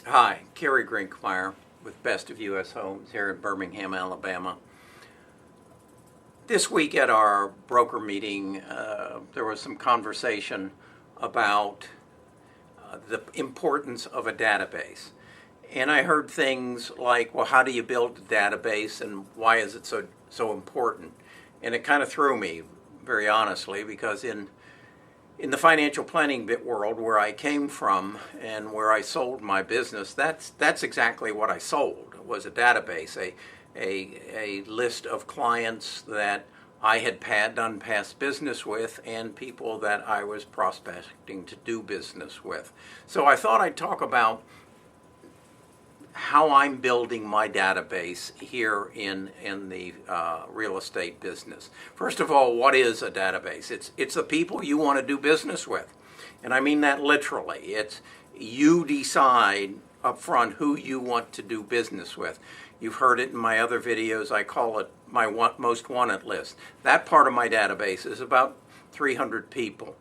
Hi, Kerry Grinkmeyer with Best of U.S. Homes here in Birmingham, Alabama. This week at our broker meeting, there was some conversation about the importance of a database. And I heard things like, well, how do you build a database and why is it so important? And it kind of threw me, very honestly, because in the financial planning bit world where I came from and where I sold my business, that's exactly what I sold, was a database, a list of clients that I had done past business with and people that I was prospecting to do business with. So I thought I'd talk about how I'm building my database here in the real estate business. First of all, what is a database? It's the people you want to do business with, and I mean that literally. It's you decide up front who you want to do business with. You've heard it in my other videos. I call it my most wanted list. That part of my database is about 300 people.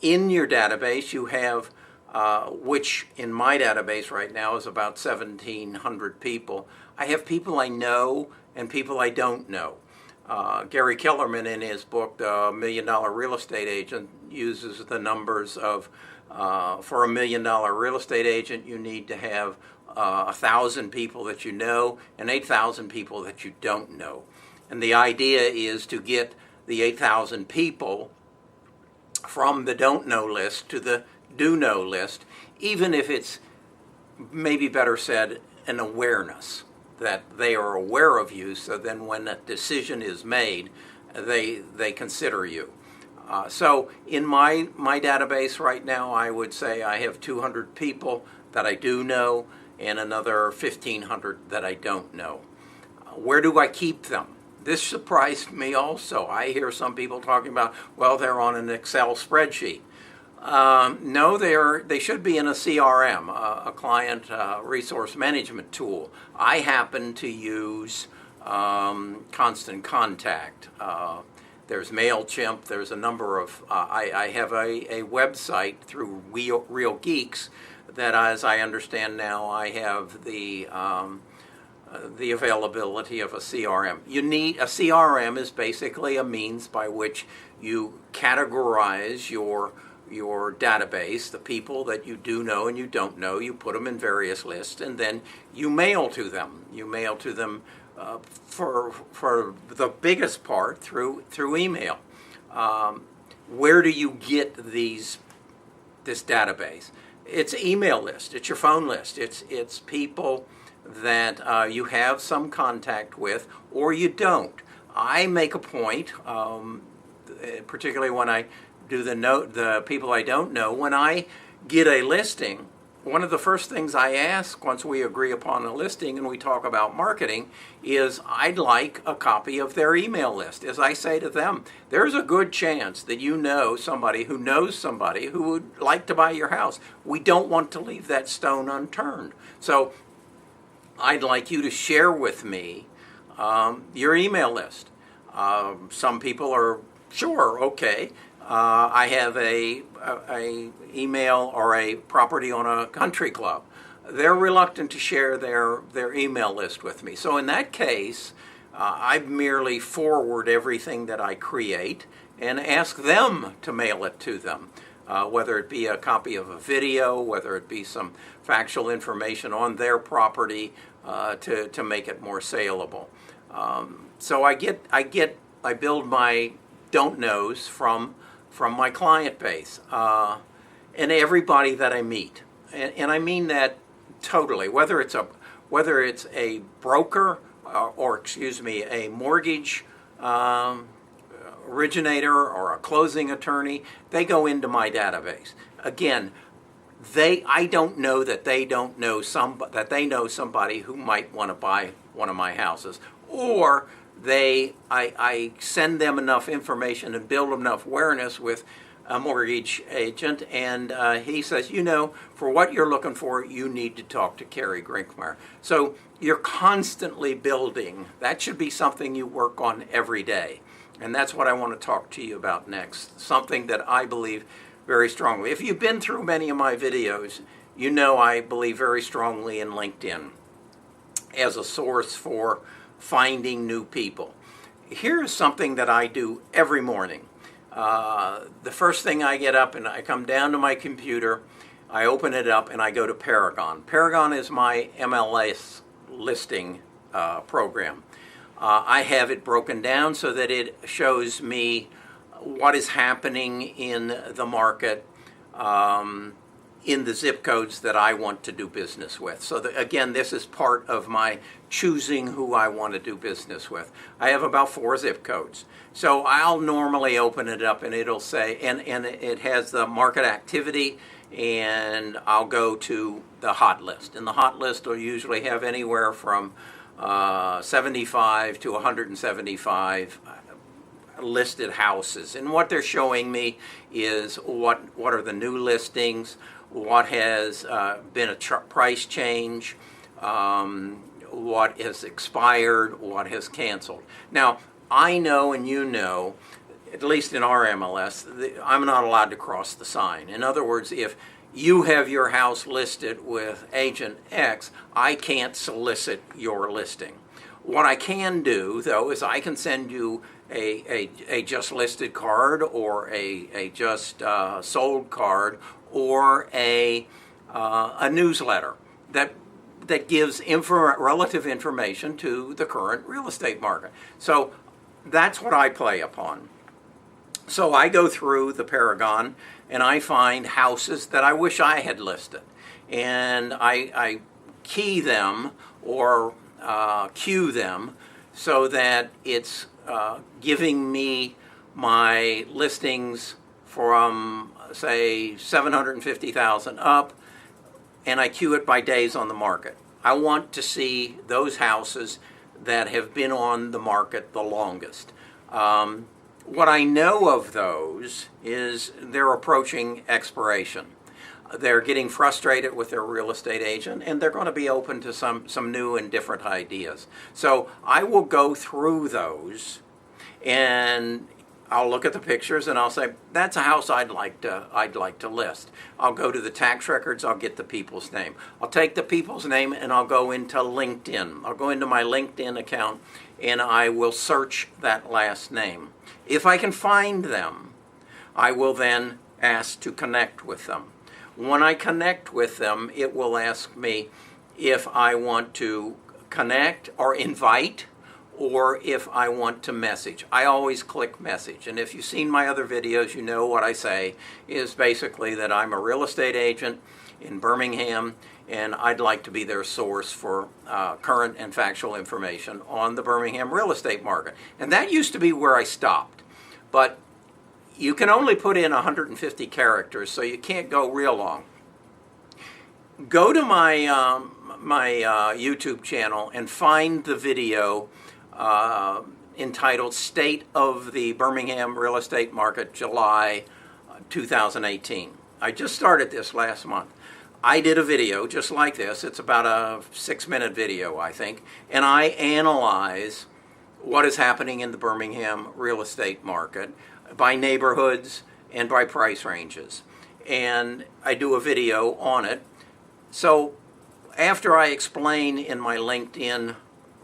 In your database, you have which in my database right now is about 1,700 people. I have people I know and people I don't know. Gary Kellerman, in his book, The $1 Million Real Estate Agent, uses the numbers of for a $1 million real estate agent, you need to have 1,000 people that you know and 8,000 people that you don't know. And the idea is to get the 8,000 people from the don't know list to the do know list, even if it's, maybe better said, an awareness that they are aware of you, so then when a decision is made, they consider you. So in my database right now, I would say I have 200 people that I do know and another 1,500 that I don't know. Where do I keep them? This surprised me also. I hear some people talking about, well, they're on an Excel spreadsheet. No, they should be in a CRM, a client resource management tool. I happen to use Constant Contact. There's MailChimp. There's a number of, I have a website through Real Geeks that, as I understand now, I have the availability of a CRM. A CRM is basically a means by which you categorize your database, the people that you do know and you don't know. You put them in various lists, and then you mail to them. You mail to them for the biggest part through email. Where do you get this database? It's email list. It's your phone list. It's people that you have some contact with or you don't. I make a point, particularly when I do the people I don't know, when I get a listing, one of the first things I ask once we agree upon a listing and we talk about marketing is I'd like a copy of their email list. As I say to them, there's a good chance that you know somebody who knows somebody who would like to buy your house. We don't want to leave that stone unturned. So I'd like you to share with me your email list. Some people are sure, okay. I have a email or a property on a country club. They're reluctant to share their email list with me. So in that case, I merely forward everything that I create and ask them to mail it to them, whether it be a copy of a video, whether it be some factual information on their property to make it more saleable. So I build my don't knows from my client base and everybody that I meet, and I mean that totally. Whether it's a broker or a mortgage originator or a closing attorney, they go into my database. Again, I don't know that they don't know that they know somebody who might want to buy one of my houses, or I send them enough information and build enough awareness with a mortgage agent, and he says, for what you're looking for, you need to talk to Kerry Grinkmeyer. So you're constantly building. That should be something you work on every day. And that's what I want to talk to you about next. Something that I believe very strongly. If you've been through many of my videos, you know I believe very strongly in LinkedIn as a source for finding new people. Here's something that I do every morning. The first thing I get up and I come down to my computer, I open it up and I go to Paragon. Paragon is my MLS listing program. I have it broken down so that it shows me what is happening in the market, in the zip codes that I want to do business with. So again, this is part of my choosing who I want to do business with. I have about 4 zip codes. So I'll normally open it up and it'll say, and it has the market activity, and I'll go to the hot list. And the hot list will usually have anywhere from 75 to 175 listed houses. And what they're showing me is what are the new listings, what has been a price change, what has expired, what has canceled. Now, I know and you know, at least in our MLS, I'm not allowed to cross the sign. In other words, if you have your house listed with Agent X, I can't solicit your listing. What I can do, though, is I can send you a just listed card, or a just sold card, or a newsletter that gives relative information to the current real estate market. So that's what I play upon. So I go through the Paragon and I find houses that I wish I had listed, and I key them or queue them so that it's giving me my listings from, say, 750,000 up, and I queue it by days on the market. I want to see those houses that have been on the market the longest. What I know of those is they're approaching expiration. They're getting frustrated with their real estate agent, and they're going to be open to some new and different ideas. So I will go through those, and I'll look at the pictures and I'll say, that's a house I'd like to list. I'll go to the tax records, I'll get the people's name. I'll take the people's name and I'll go into LinkedIn. I'll go into my LinkedIn account and I will search that last name. If I can find them, I will then ask to connect with them. When I connect with them, it will ask me if I want to connect or invite, or if I want to message. I always click message. And if you've seen my other videos, you know what I say is basically that I'm a real estate agent in Birmingham, and I'd like to be their source for current and factual information on the Birmingham real estate market. And that used to be where I stopped. But you can only put in 150 characters, so you can't go real long. Go to my YouTube channel and find the video entitled State of the Birmingham Real Estate Market, July 2018. I just started this last month. I did a video just like this. It's about a 6-minute video, I think, and I analyze what is happening in the Birmingham real estate market by neighborhoods and by price ranges. And I do a video on it. So after I explain in my LinkedIn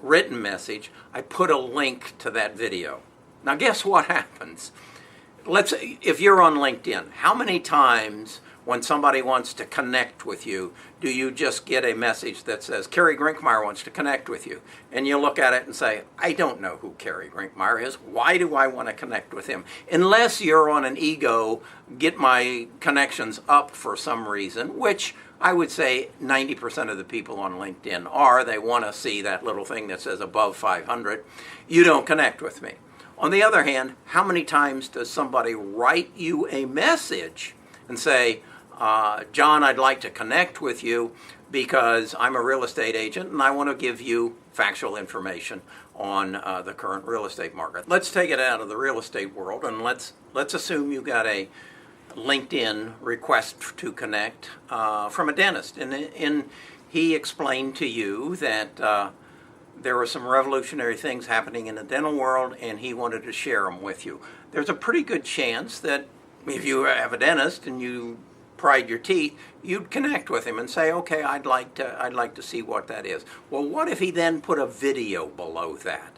written message, I put a link to that video. Now guess what happens? If you're on LinkedIn, how many times when somebody wants to connect with you, do you just get a message that says, Kerry Grinkmeyer wants to connect with you? And you look at it and say, I don't know who Kerry Grinkmeyer is. Why do I want to connect with him? Unless you're on an ego, get my connections up for some reason, which I would say 90% of the people on LinkedIn are. They want to see that little thing that says above 500. You don't connect with me. On the other hand, how many times does somebody write you a message and say, John, I'd like to connect with you because I'm a real estate agent and I want to give you factual information on the current real estate market. Let's take it out of the real estate world, and let's assume you got a LinkedIn request to connect from a dentist, and he explained to you that there were some revolutionary things happening in the dental world and he wanted to share them with you. There's a pretty good chance that if you have a dentist and you pride your teeth, you'd connect with him and say, okay, I'd like to see what that is. Well, what if he then put a video below that?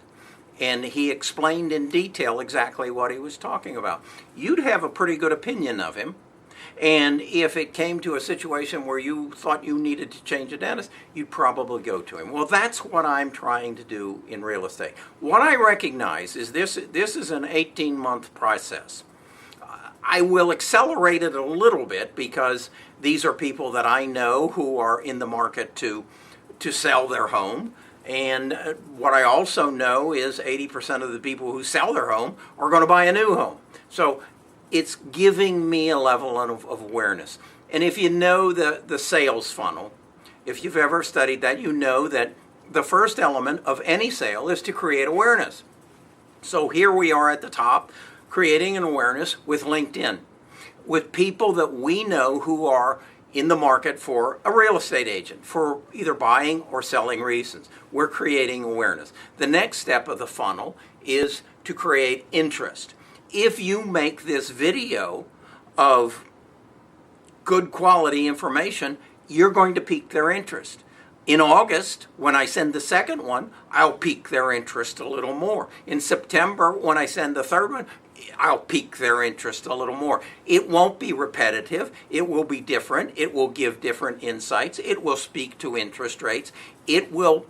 And he explained in detail exactly what he was talking about. You'd have a pretty good opinion of him. And if it came to a situation where you thought you needed to change a dentist, you'd probably go to him. Well, that's what I'm trying to do in real estate. What I recognize is this is an 18-month process. I will accelerate it a little bit because these are people that I know who are in the market to sell their home. And what I also know is 80% of the people who sell their home are going to buy a new home. So it's giving me a level of awareness. And if you know the sales funnel, if you've ever studied that, you know that the first element of any sale is to create awareness. So here we are at the top, creating an awareness with LinkedIn, with people that we know who are in the market for a real estate agent for either buying or selling reasons. We're creating awareness. The next step of the funnel is to create interest. If you make this video of good quality information, you're going to pique their interest. In August, when I send the second one, I'll pique their interest a little more. In September, when I send the third one, I'll pique their interest a little more. It won't be repetitive. It will be different. It will give different insights. It will speak to interest rates. It will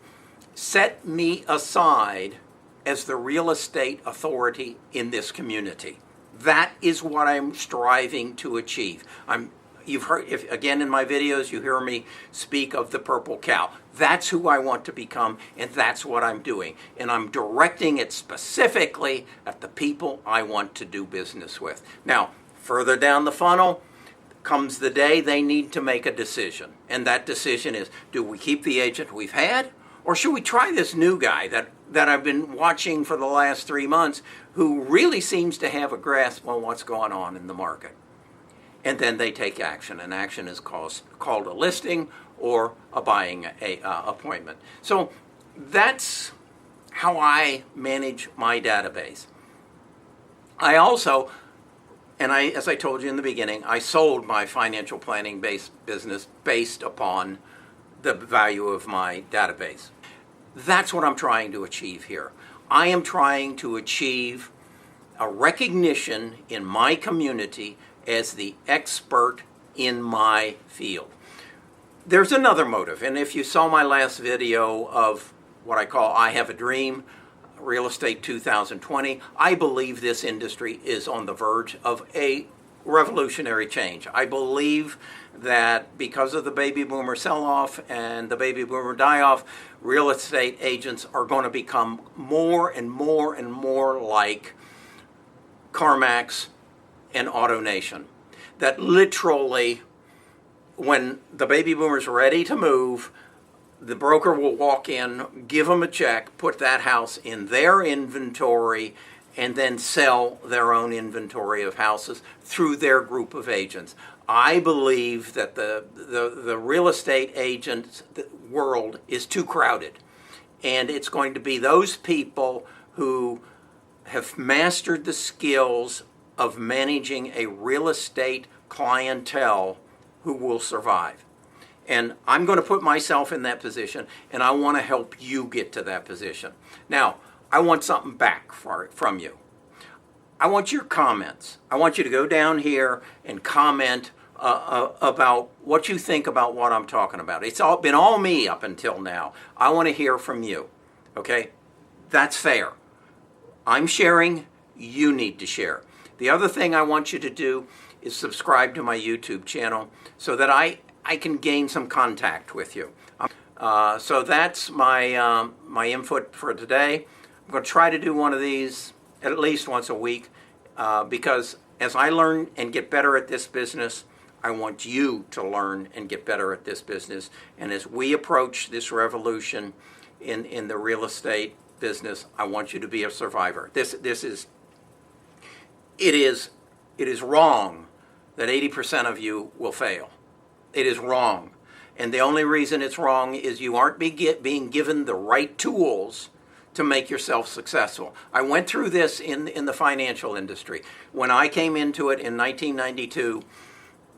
set me aside as the real estate authority in this community. That is what I'm striving to achieve. You've heard, again in my videos, you hear me speak of the purple cow. That's who I want to become, and that's what I'm doing. And I'm directing it specifically at the people I want to do business with. Now, further down the funnel comes the day they need to make a decision. And that decision is, do we keep the agent we've had, or should we try this new guy that I've been watching for the last 3 months who really seems to have a grasp on what's going on in the market? And then they take action, and action is called a listing or a buying appointment. So that's how I manage my database. I also, as I told you in the beginning, I sold my financial planning business based upon the value of my database. That's what I'm trying to achieve here. I am trying to achieve a recognition in my community as the expert in my field. There's another motive, and if you saw my last video of what I call I Have a Dream, Real Estate 2020, I believe this industry is on the verge of a revolutionary change. I believe that because of the baby boomer sell-off and the baby boomer die-off, real estate agents are going to become more and more and more like CarMax and AutoNation. That literally, when the baby boomer's ready to move, the broker will walk in, give them a check, put that house in their inventory, and then sell their own inventory of houses through their group of agents. I believe that the real estate agent world is too crowded, and it's going to be those people who have mastered the skills of managing a real estate clientele who will survive. And I'm going to put myself in that position, and I want to help you get to that position. Now, I want something back from you. I want your comments. I want you to go down here and comment about what you think about what I'm talking about. It's been all me up until now. I want to hear from you. Okay? That's fair. I'm sharing. You need to share. The other thing I want you to do is subscribe to my YouTube channel so that I can gain some contact with you. So that's my input for today. I'm going to try to do one of these at least once a week because as I learn and get better at this business, I want you to learn and get better at this business. And as we approach this revolution in the real estate business, I want you to be a survivor. It is wrong that 80% of you will fail. It is wrong. And the only reason it's wrong is you aren't being given the right tools to make yourself successful. I went through this in the financial industry. When I came into it in 1992,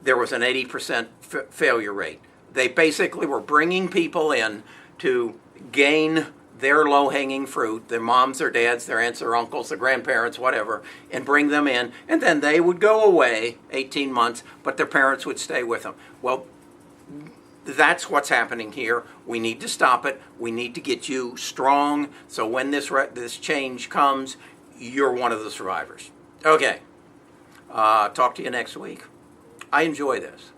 there was an 80% failure rate. They basically were bringing people in to gain their low-hanging fruit, their moms, their dads, their aunts, their uncles, their grandparents, whatever, and bring them in, and then they would go away 18 months, but their parents would stay with them. Well, that's what's happening here. We need to stop it. We need to get you strong, so when this change comes, you're one of the survivors. Okay. Talk to you next week. I enjoy this.